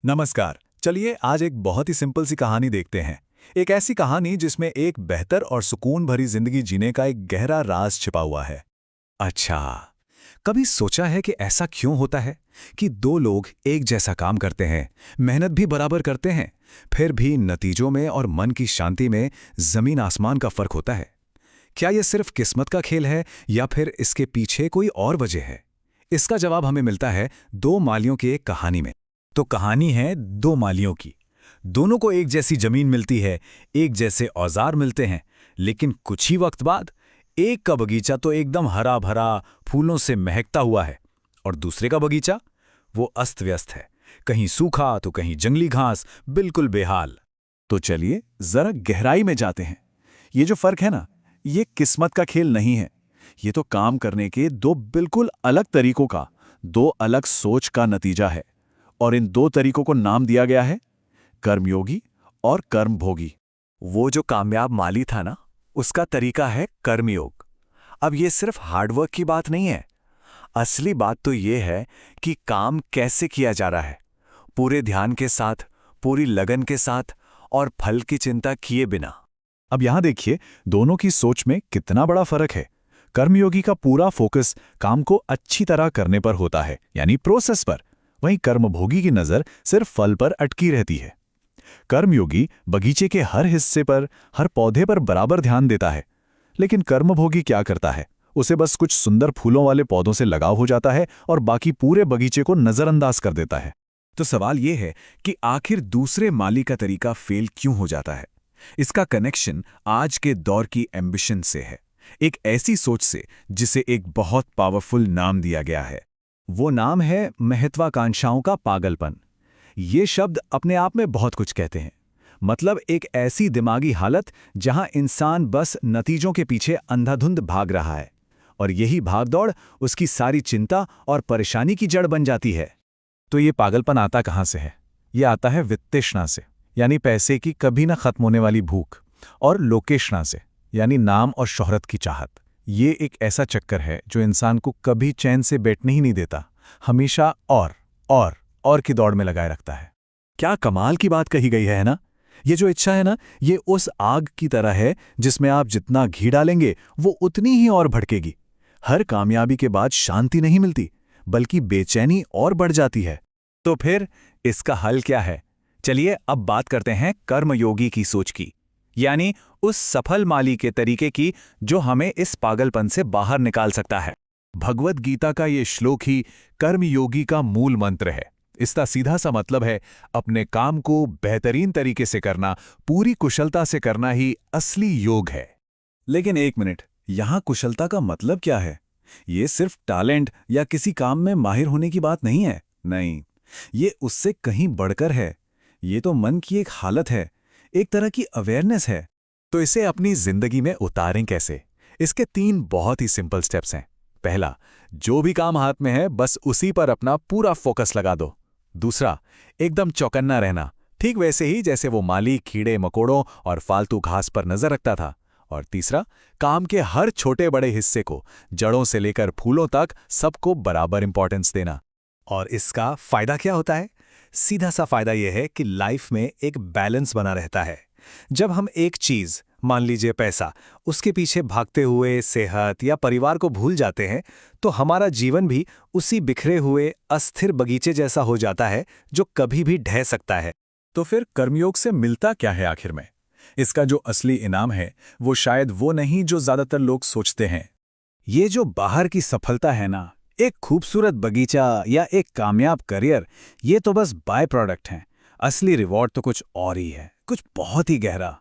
नमस्कार। चलिए आज एक बहुत ही सिंपल सी कहानी देखते हैं। एक ऐसी कहानी जिसमें एक बेहतर और सुकून भरी जिंदगी जीने का एक गहरा राज छिपा हुआ है। अच्छा, कभी सोचा है कि ऐसा क्यों होता है कि दो लोग एक जैसा काम करते हैं, मेहनत भी बराबर करते हैं, फिर भी नतीजों में और मन की शांति में जमीन आसमान का फर्क होता है? क्या यह सिर्फ किस्मत का खेल है या फिर इसके पीछे कोई और वजह है? इसका जवाब हमें मिलता है दो मालियों की एक कहानी में। तो कहानी है दो मालियों की। दोनों को एक जैसी जमीन मिलती है, एक जैसे औजार मिलते हैं, लेकिन कुछ ही वक्त बाद एक का बगीचा तो एकदम हरा भरा फूलों से महकता हुआ है और दूसरे का बगीचा वो अस्त व्यस्त है, कहीं सूखा तो कहीं जंगली घास, बिल्कुल बेहाल। तो चलिए जरा गहराई में जाते हैं। ये जो फर्क है ना, ये किस्मत का खेल नहीं है। ये तो काम करने के दो बिल्कुल अलग तरीकों का, दो अलग सोच का नतीजा है। और इन दो तरीकों को नाम दिया गया है कर्मयोगी और कर्मभोगी। वो जो कामयाब माली था ना, उसका तरीका है कर्मयोग। अब ये सिर्फ हार्डवर्क की बात नहीं है। असली बात तो ये है कि काम कैसे किया जा रहा है, पूरे ध्यान के साथ, पूरी लगन के साथ और फल की चिंता किए बिना। अब यहां देखिए, दोनों की सोच में कितना बड़ा फर्क है। कर्मयोगी का पूरा फोकस काम को अच्छी तरह करने पर होता है, यानी प्रोसेस पर। वहीं कर्मभोगी की नजर सिर्फ फल पर अटकी रहती है। कर्मयोगी बगीचे के हर हिस्से पर, हर पौधे पर बराबर ध्यान देता है, लेकिन कर्मभोगी क्या करता है? उसे बस कुछ सुंदर फूलों वाले पौधों से लगाव हो जाता है और बाकी पूरे बगीचे को नजरअंदाज कर देता है। तो सवाल यह है कि आखिर दूसरे माली का तरीका फेल क्यों हो जाता है? इसका कनेक्शन आज के दौर की एम्बिशन से है, एक ऐसी सोच से जिसे एक बहुत पावरफुल नाम दिया गया है। वो नाम है महत्वाकांक्षाओं का पागलपन। ये शब्द अपने आप में बहुत कुछ कहते हैं। मतलब एक ऐसी दिमागी हालत जहां इंसान बस नतीजों के पीछे अंधाधुंध भाग रहा है और यही भागदौड़ उसकी सारी चिंता और परेशानी की जड़ बन जाती है। तो ये पागलपन आता कहां से है? ये आता है वित्ततृष्णा से, यानी पैसे की कभी ना खत्म होने वाली भूख, और लोकेशना से, यानी नाम और शोहरत की चाहत। ये एक ऐसा चक्कर है जो इंसान को कभी चैन से बैठने ही नहीं देता, हमेशा और की दौड़ में लगाए रखता है। क्या कमाल की बात कही गई है ना? ये जो इच्छा है ना, ये उस आग की तरह है जिसमें आप जितना घी डालेंगे वो उतनी ही और भड़केगी। हर कामयाबी के बाद शांति नहीं मिलती, बल्कि बेचैनी और बढ़ जाती है। तो फिर इसका हल क्या है? चलिए अब बात करते हैं कर्मयोगी की सोच की, यानी उस सफल माली के तरीके की जो हमें इस पागलपन से बाहर निकाल सकता है। भगवद गीता का ये श्लोक ही कर्मयोगी का मूल मंत्र है। इसका सीधा सा मतलब है अपने काम को बेहतरीन तरीके से करना, पूरी कुशलता से करना ही असली योग है। लेकिन एक मिनट, यहां कुशलता का मतलब क्या है? ये सिर्फ टैलेंट या किसी काम में माहिर होने की बात नहीं है। नहीं, ये उससे कहीं बढ़कर है। ये तो मन की एक हालत है, एक तरह की अवेयरनेस है। तो इसे अपनी जिंदगी में उतारें कैसे? इसके 3 बहुत ही सिंपल स्टेप्स हैं। पहला, जो भी काम हाथ में है बस उसी पर अपना पूरा फोकस लगा दो। दूसरा, एकदम चौकन्ना रहना, ठीक वैसे ही जैसे वो माली कीड़े मकोड़ों और फालतू घास पर नजर रखता था। और तीसरा, काम के हर छोटे बड़े हिस्से को, जड़ों से लेकर फूलों तक, सबको बराबर इंपॉर्टेंस देना। और इसका फायदा क्या होता है? सीधा सा फायदा यह है कि लाइफ में एक बैलेंस बना रहता है। जब हम एक चीज, मान लीजिए पैसा, उसके पीछे भागते हुए सेहत या परिवार को भूल जाते हैं, तो हमारा जीवन भी उसी बिखरे हुए अस्थिर बगीचे जैसा हो जाता है जो कभी भी ढह सकता है। तो फिर कर्मयोग से मिलता क्या है आखिर में? इसका जो असली इनाम है वो शायद वो नहीं जो ज्यादातर लोग सोचते हैं। ये जो बाहर की सफलता है ना, एक खूबसूरत बगीचा या एक कामयाब करियर, ये तो बस बाय प्रोडक्ट हैं। असली रिवॉर्ड तो कुछ और ही है, कुछ बहुत ही गहरा।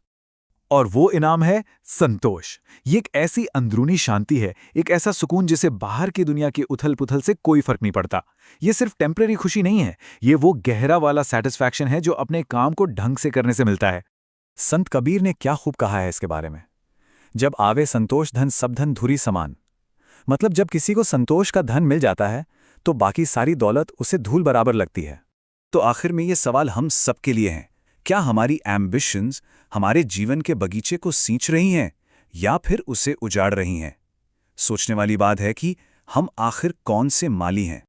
और वो इनाम है संतोष। ये एक ऐसी अंदरूनी शांति है, एक ऐसा सुकून जिसे बाहर की दुनिया की उथल-पुथल से कोई फर्क नहीं पड़ता। ये सिर्फ टेम्परेरी खुशी नहीं है, ये वो गहरा वाला सैटिस्फैक्शन है जो अपने काम को ढंग से करने से मिलता है। संत कबीर ने क्या खूब कहा है इसके बारे में, जब आवे संतोष धन सब धन धुरी समान। मतलब जब किसी को संतोष का धन मिल जाता है तो बाकी सारी दौलत उसे धूल बराबर लगती है। तो आखिर में ये सवाल हम सबके लिए है, क्या हमारी एम्बिशंस हमारे जीवन के बगीचे को सींच रही हैं या फिर उसे उजाड़ रही हैं? सोचने वाली बात है कि हम आखिर कौन से माली हैं।